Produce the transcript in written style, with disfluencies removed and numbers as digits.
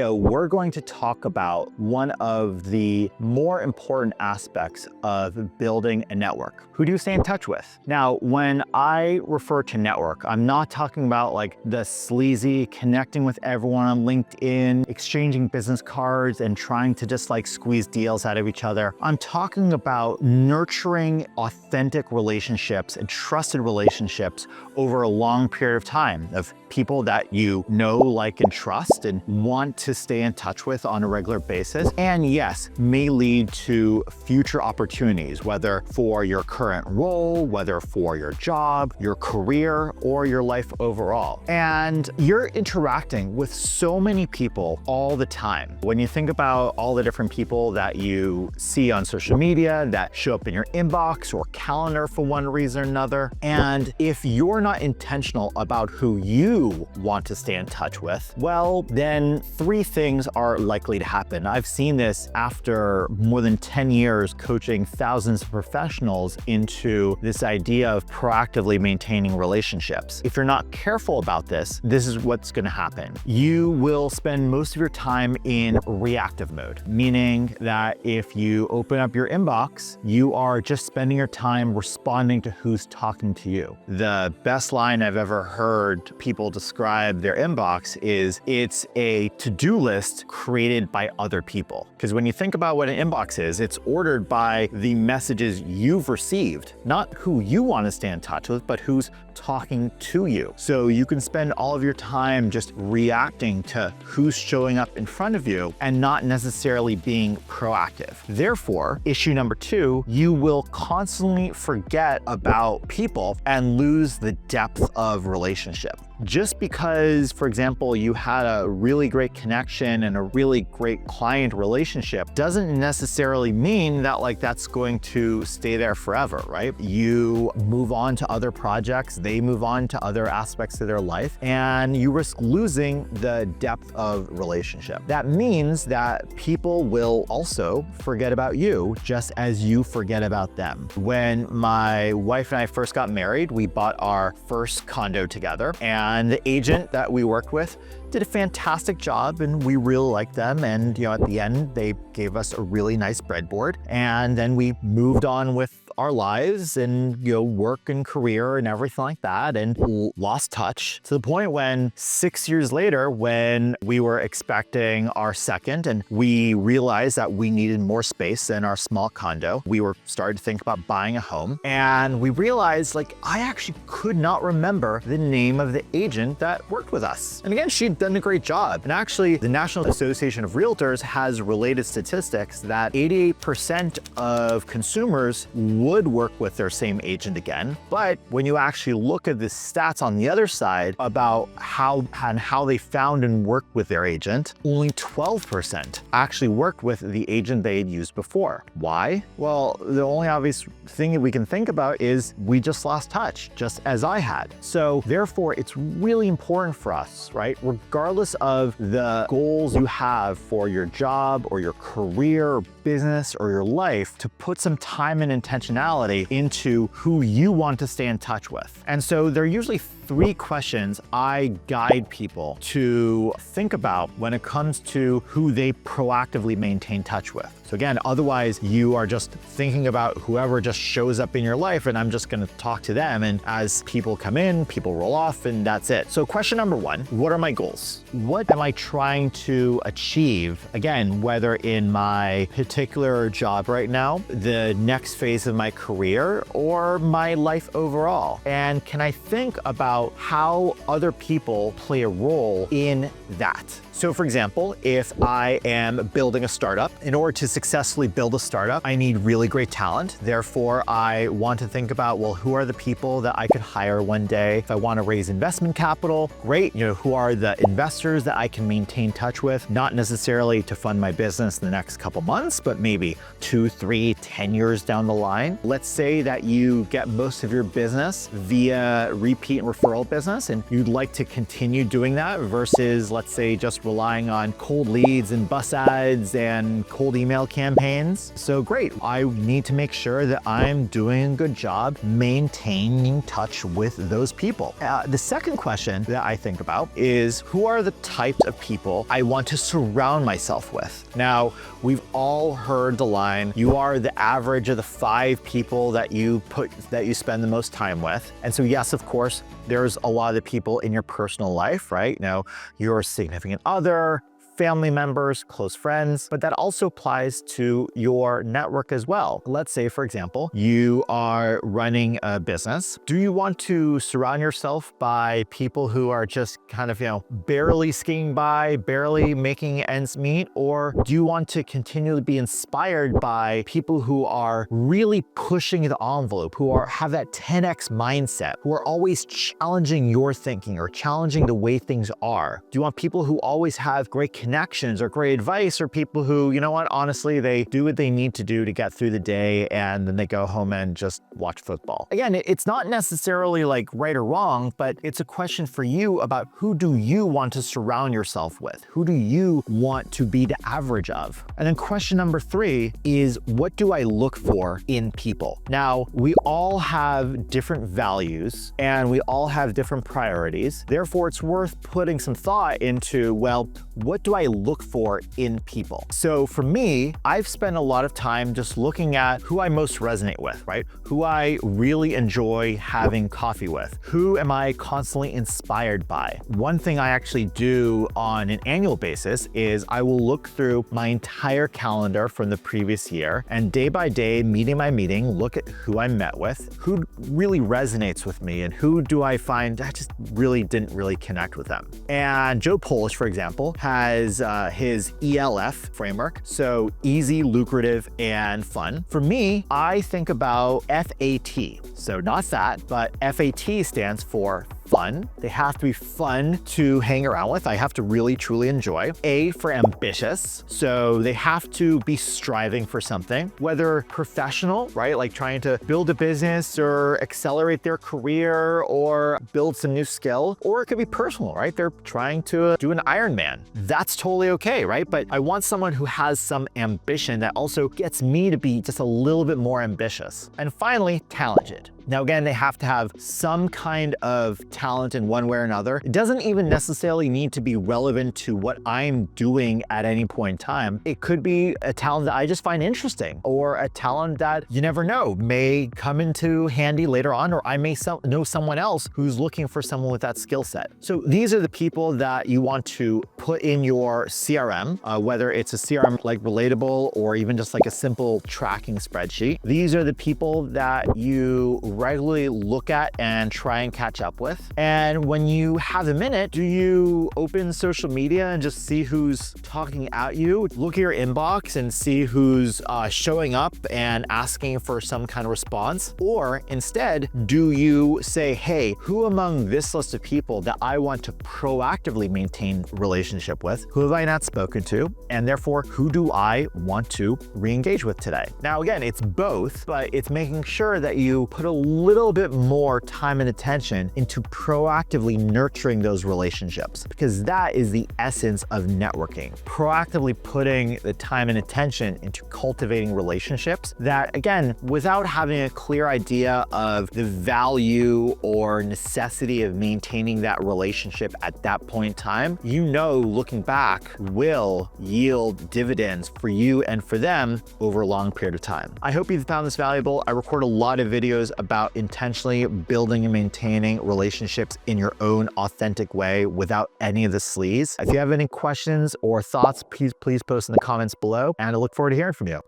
We're going to talk about one of the more important aspects of building a network. Who do you stay in touch with? Now, when I refer to network, I'm not talking about like the sleazy connecting with everyone on LinkedIn, exchanging business cards and trying to just like squeeze deals out of each other. I'm talking about nurturing authentic relationships and trusted relationships over a long period of time of people that you know, like, and trust and want to stay in touch with on a regular basis. And yes, may lead to future opportunities, whether for your current role, whether for your job, your career, or your life overall. And you're interacting with so many people all the time. When you think about all the different people that you see on social media that show up in your inbox or calendar for one reason or another, and if you're not intentional about who you want to stay in touch with, well, then three things are likely to happen. I've seen this after more than 10 years coaching thousands of professionals into this idea of proactively maintaining relationships. If you're not careful about this, this is what's going to happen. You will spend most of your time in reactive mode, meaning that if you open up your inbox, you are just spending your time responding to who's talking to you. The best line I've ever heard people describe their inbox is it's a to-do list created by other people. Because when you think about what an inbox is, it's ordered by the messages you've received, not who you want to stay in touch with, but who's talking to you. So you can spend all of your time just reacting to who's showing up in front of you and not necessarily being proactive. Therefore, issue number two, you will constantly forget about people and lose the depth of relationship. Just because, for example, you had a really great connection and a really great client relationship doesn't necessarily mean that that's going to stay there forever, right? You move on to other projects, they move on to other aspects of their life, and you risk losing the depth of relationship. That means that people will also forget about you just as you forget about them. When my wife and I first got married, we bought our first condo together, and the agent that we worked with did a fantastic job and we really liked them. And at the end, they gave us a really nice breadboard. And then we moved on with our lives and work and career and everything like that, and lost touch to the point when 6 years later, when we were expecting our second and we realized that we needed more space in our small condo, we were starting to think about buying a home. And we realized I actually could not remember the name of the agent that worked with us. And again, she'd done a great job. And actually, the National Association of Realtors has related statistics that 88% of consumers would work with their same agent again. But when you actually look at the stats on the other side about how they found and worked with their agent, only 12% actually worked with the agent they had used before. Why? Well, the only obvious thing that we can think about is we just lost touch, just as I had. So therefore, it's really important for us, right? Regardless of the goals you have for your job or your career or business or your life, to put some time and intentionality into who you want to stay in touch with. And so there are usually three questions I guide people to think about when it comes to who they proactively maintain touch with. So again, otherwise you are just thinking about whoever just shows up in your life and I'm just going to talk to them. And as people come in, people roll off and that's it. So question number one, what are my goals? What am I trying to achieve? Again, whether in my particular job right now, the next phase of my career, or my life overall. And can I think about how other people play a role in that? So for example, if I am building a startup, in order to successfully build a startup, I need really great talent. Therefore, I want to think about, well, who are the people that I could hire one day? If I want to raise investment capital, great. Who are the investors that I can maintain touch with? Not necessarily to fund my business in the next couple months, but maybe 2, 3, 10 years down the line. Let's say that you get most of your business via repeat and referral referral business and you'd like to continue doing that versus, let's say, just relying on cold leads and bus ads and cold email campaigns, so great. I need to make sure that I'm doing a good job maintaining touch with those people. The second question that I think about is, who are the types of people I want to surround myself with? Now, we've all heard the line, you are the average of the 5 people that you spend the most time with. And so yes, of course, there's a lot of the people in your personal life, right? You know, your significant other, family members, close friends, but that also applies to your network as well. Let's say, for example, you are running a business. Do you want to surround yourself by people who are just kind of, barely skating by, barely making ends meet? Or do you want to continually be inspired by people who are really pushing the envelope, who have that 10x mindset, who are always challenging your thinking or challenging the way things are? Do you want people who always have great connections or great advice, or people who, honestly, they do what they need to do to get through the day and then they go home and just watch football? Again, it's not necessarily like right or wrong, but it's a question for you about who do you want to surround yourself with? Who do you want to be the average of? And then question number 3 is, what do I look for in people? Now, we all have different values and we all have different priorities. Therefore, it's worth putting some thought into, well, what do I look for in people? So for me, I've spent a lot of time just looking at who I most resonate with, right? Who I really enjoy having coffee with. Who am I constantly inspired by? One thing I actually do on an annual basis is I will look through my entire calendar from the previous year and day by day, meeting by meeting, look at who I met with, who really resonates with me, and who do I find I just really didn't really connect with them. And Joe Polish, for example, has his ELF framework, so easy, lucrative, and fun. For me, I think about FAT, so not fat, but FAT stands for fun. They have to be fun to hang around with. I have to really, truly enjoy. A for ambitious. So they have to be striving for something, whether professional, right? Like trying to build a business or accelerate their career or build some new skill, or it could be personal, right? They're trying to do an Ironman. That's totally okay, right? But I want someone who has some ambition that also gets me to be just a little bit more ambitious. And finally, talented. Now, again, they have to have some kind of talent in one way or another. It doesn't even necessarily need to be relevant to what I'm doing at any point in time. It could be a talent that I just find interesting, or a talent that you never know may come into handy later on, or I may know someone else who's looking for someone with that skill set. So these are the people that you want to put in your CRM, whether it's a CRM like Relatable or even just like a simple tracking spreadsheet. These are the people that you regularly look at and try and catch up with. And when you have a minute, do you open social media and just see who's talking at you? Look at your inbox and see who's showing up and asking for some kind of response? Or instead, do you say, hey, who among this list of people that I want to proactively maintain a relationship with, who have I not spoken to? And therefore, who do I want to re-engage with today? Now, again, it's both, but it's making sure that you put a little bit more time and attention into proactively nurturing those relationships, because that is the essence of networking. Proactively putting the time and attention into cultivating relationships that, again, without having a clear idea of the value or necessity of maintaining that relationship at that point in time, looking back will yield dividends for you and for them over a long period of time. I hope you've found this valuable. I record a lot of videos about intentionally building and maintaining relationships in your own authentic way without any of the sleaze. If you have any questions or thoughts, please post in the comments below, and I look forward to hearing from you.